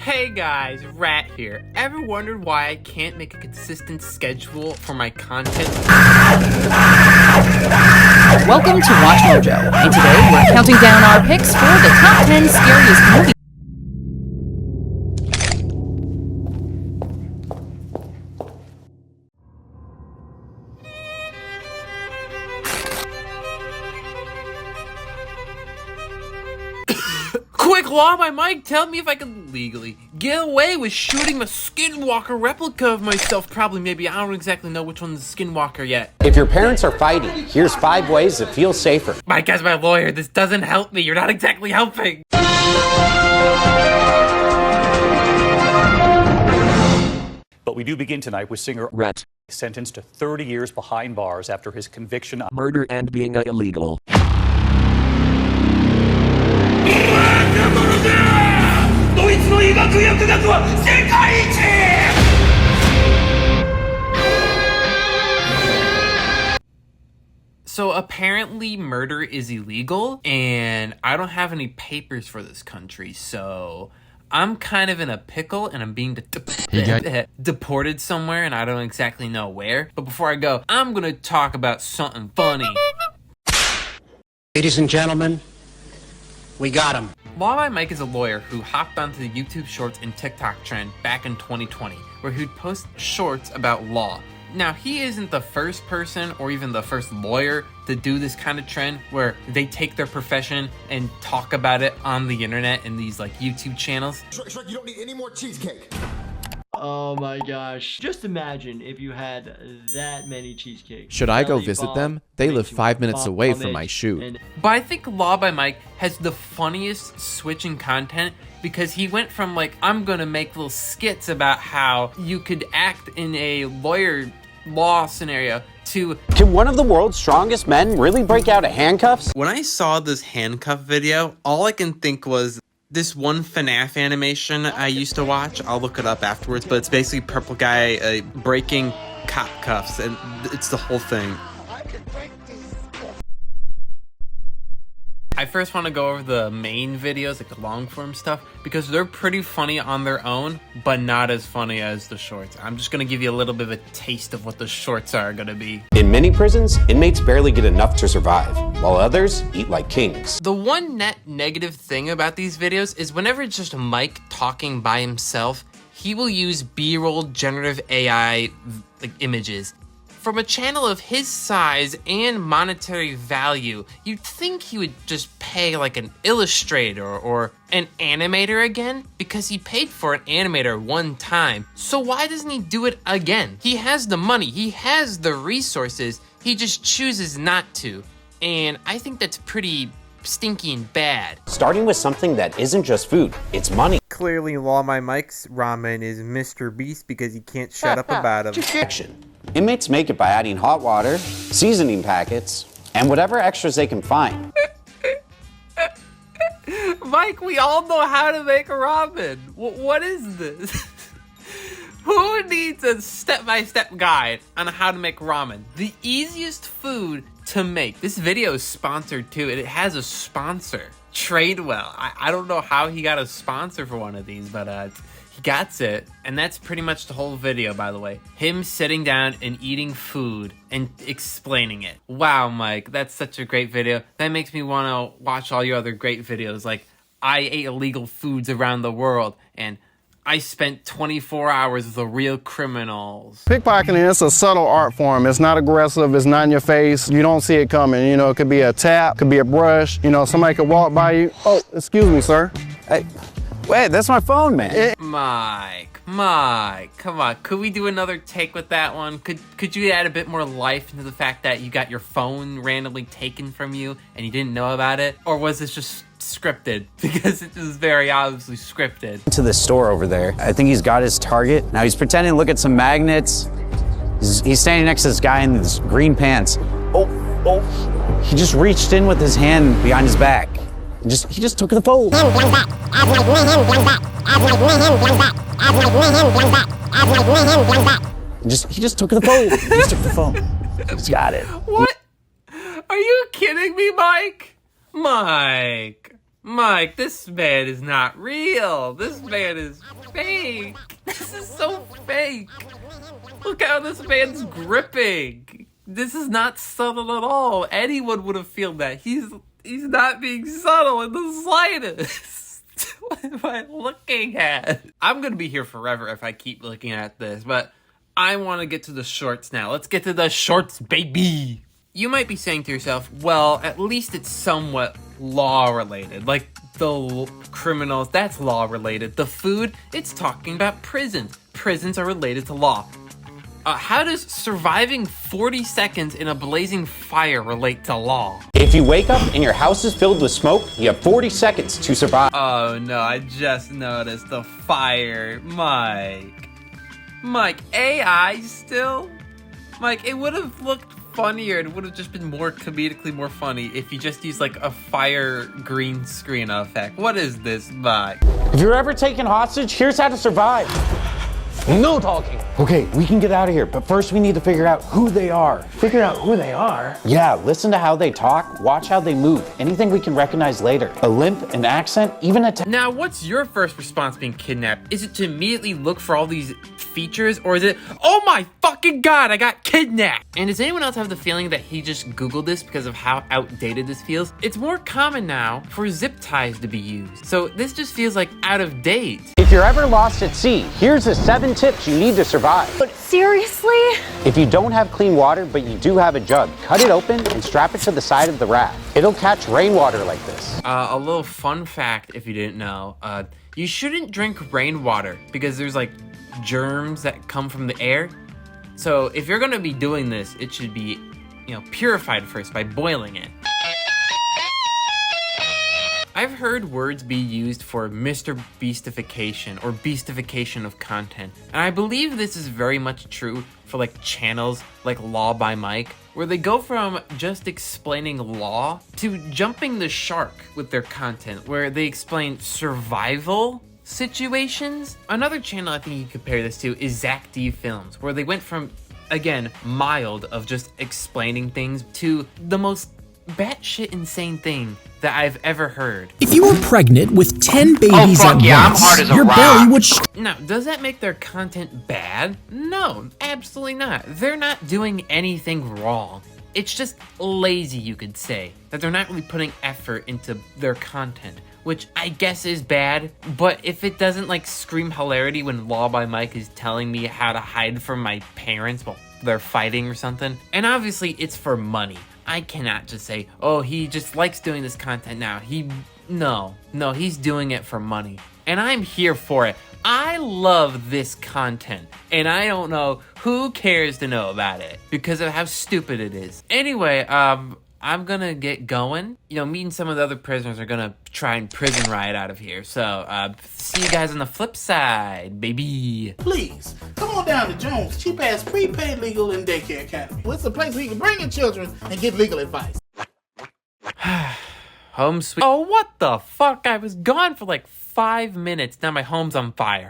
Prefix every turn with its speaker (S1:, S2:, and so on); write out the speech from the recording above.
S1: Hey guys, Rat here. Ever wondered why I can't make a consistent schedule for my content?
S2: Welcome to Watch Mojo, and today we're counting down our picks for the top 10 scariest movies.
S1: Quick, Law by Mike, tell me if I can legally get away with shooting a Skinwalker replica of myself. Probably, maybe. I don't exactly know which one's the Skinwalker yet.
S3: If your parents are fighting, here's 5 ways to feel safer.
S1: Mike, as my lawyer, this doesn't help me. You're not exactly helping.
S4: But we do begin tonight with singer
S5: Rat,
S4: sentenced to 30 years behind bars after his conviction on
S5: murder and being illegal.
S1: So apparently murder is illegal, and I don't have any papers for this country, so I'm kind of in a pickle, and I'm being deported somewhere, and I don't exactly know where. But before I go, I'm gonna talk about something funny.
S6: Ladies and gentlemen, we got him.
S1: Law by Mike is a lawyer who hopped onto the YouTube Shorts and TikTok trend back in 2020, where he'd post shorts about law. Now, he isn't the first person or even the first lawyer to do this kind of trend where they take their profession and talk about it on the internet in these like YouTube channels.
S7: Shrek, you don't need any more cheesecake.
S8: Oh my gosh. Just imagine if you had that many cheesecakes.
S9: Should I go visit them? They live 5 minutes away from my shoot.
S1: But I think Law by Mike has the funniest switch in content because he went from like, I'm gonna make little skits about how you could act in a lawyer law scenario to,
S3: Can one of the world's strongest men really break out of handcuffs?
S1: when I saw this handcuff video, all I can think was this one FNAF animation I used to watch. I'll look it up afterwards, but it's basically Purple Guy breaking cop cuffs, and it's the whole thing. I first want to go over the main videos, like the long form stuff, because they're pretty funny on their own, but not as funny as the shorts. I'm just going to give you a little bit of a taste of what the shorts are going to be.
S3: In many prisons, inmates barely get enough to survive, while others eat like kings.
S1: The one net negative thing about these videos is whenever it's just Mike talking by himself, he will use B-roll generative AI like images. From a channel of his size and monetary value, you'd think he would just pay like an illustrator or an animator again, because he paid for an animator one time. So why doesn't he do it again? He has the money, he has the resources, he just chooses not to. And I think that's pretty stinky and bad.
S3: Starting with something that isn't just food, it's money.
S1: Clearly, Law by Mike's ramen is Mr. Beast because he can't shut up about him.
S3: Action. Inmates make it by adding hot water, seasoning packets, and whatever extras they can find.
S1: Mike, we all know how to make ramen. What is this? Who needs a step-by-step guide on how to make ramen? The easiest food to make. This video is sponsored too, and it has a sponsor, Tradewell. I don't know how he got a sponsor for one of these, but he got it. And that's pretty much the whole video, by the way. Him sitting down and eating food and explaining it. Wow, Mike, that's such a great video. That makes me want to watch all your other great videos, like I ate illegal foods around the world, and I spent 24 hours with the real criminals.
S10: Pickpocketing is a subtle art form. It's not aggressive, it's not in your face. You don't see it coming. You know, it could be a tap, could be a brush. You know, somebody could walk by you. Oh, excuse me, sir.
S3: Hey, wait, that's my phone, man.
S1: Mike, come on. Could we do another take with that one? Could you add a bit more life into the fact that you got your phone randomly taken from you and you didn't know about it? Or was this just scripted? Because it was very obviously scripted.
S3: To the store over there. I think he's got his target. Now he's pretending to look at some magnets. He's standing next to this guy in his green pants. Oh. He just reached in with his hand behind his back. He just took the phone. He just took the phone. He just took the phone. He's got it.
S1: What? Are you kidding me, Mike? Mike. Mike, this man is not real. This man is fake. This is so fake. Look how this man's gripping. This is not subtle at all. Anyone would have felt that. He's not being subtle in the slightest. What am I looking at? I'm gonna be here forever if I keep looking at this, but I want to get to the shorts now. Let's get to the shorts, baby. You might be saying to yourself, well, at least it's somewhat law-related. Like, the criminals, that's law-related. The food, it's talking about prisons. Prisons are related to law. How does surviving 40 seconds in a blazing fire relate to law?
S3: If you wake up and your house is filled with smoke, you have 40 seconds to survive.
S1: Oh no, I just noticed the fire. Mike, AI still? Mike, it would have looked funnier. It would have just been more comedically more funny if you just used like a fire green screen effect. What is this, Mike?
S3: If you're ever taken hostage, here's how to survive. No talking. Okay, we can get out of here, but first we need to figure out who they are.
S6: Figure out who they are?
S3: Yeah, listen to how they talk, watch how they move, anything we can recognize later. A limp, an accent, even a...
S1: Now, what's your first response being kidnapped? Is it to immediately look for all these features, or is it, oh my fucking god, I got kidnapped? And does anyone else have the feeling that he just Googled this because of how outdated this feels? It's more common now for zip ties to be used, so this just feels like out of date.
S3: If you're ever lost at sea, here's the 7 tips you need to survive.
S5: But seriously?
S3: If you don't have clean water, but you do have a jug, cut it open and strap it to the side of the raft. It'll catch rainwater like this.
S1: A little fun fact, if you didn't know, you shouldn't drink rainwater because there's like germs that come from the air. So if you're gonna be doing this, it should be, purified first by boiling it. I've heard words be used for Mr. Beastification or beastification of content. And I believe this is very much true for like channels like Law by Mike, where they go from just explaining law to jumping the shark with their content, where they explain survival situations. Another channel I think you can compare this to is Zach D Films, where they went from, again, mild of just explaining things to the most batshit insane thing that I've ever heard.
S11: If you were pregnant with 10 babies at once, your belly would
S1: Now, does that make their content bad? No, absolutely not. They're not doing anything wrong. It's just lazy, you could say, that they're not really putting effort into their content, which I guess is bad, but if it doesn't like scream hilarity when Law by Mike is telling me how to hide from my parents while they're fighting or something, and obviously it's for money. I cannot just say, oh, he just likes doing this content now. No, he's doing it for money. And I'm here for it. I love this content. And I don't know who cares to know about it because of how stupid it is. Anyway, I'm gonna get going. Me and some of the other prisoners are gonna try and prison riot out of here. So, see you guys on the flip side, baby.
S12: Please, come on down to Jones, cheap-ass prepaid legal and daycare academy. It's a place where you can bring your children and get legal advice.
S1: Home sweet. Oh, what the fuck? I was gone for like 5 minutes. Now my home's on fire.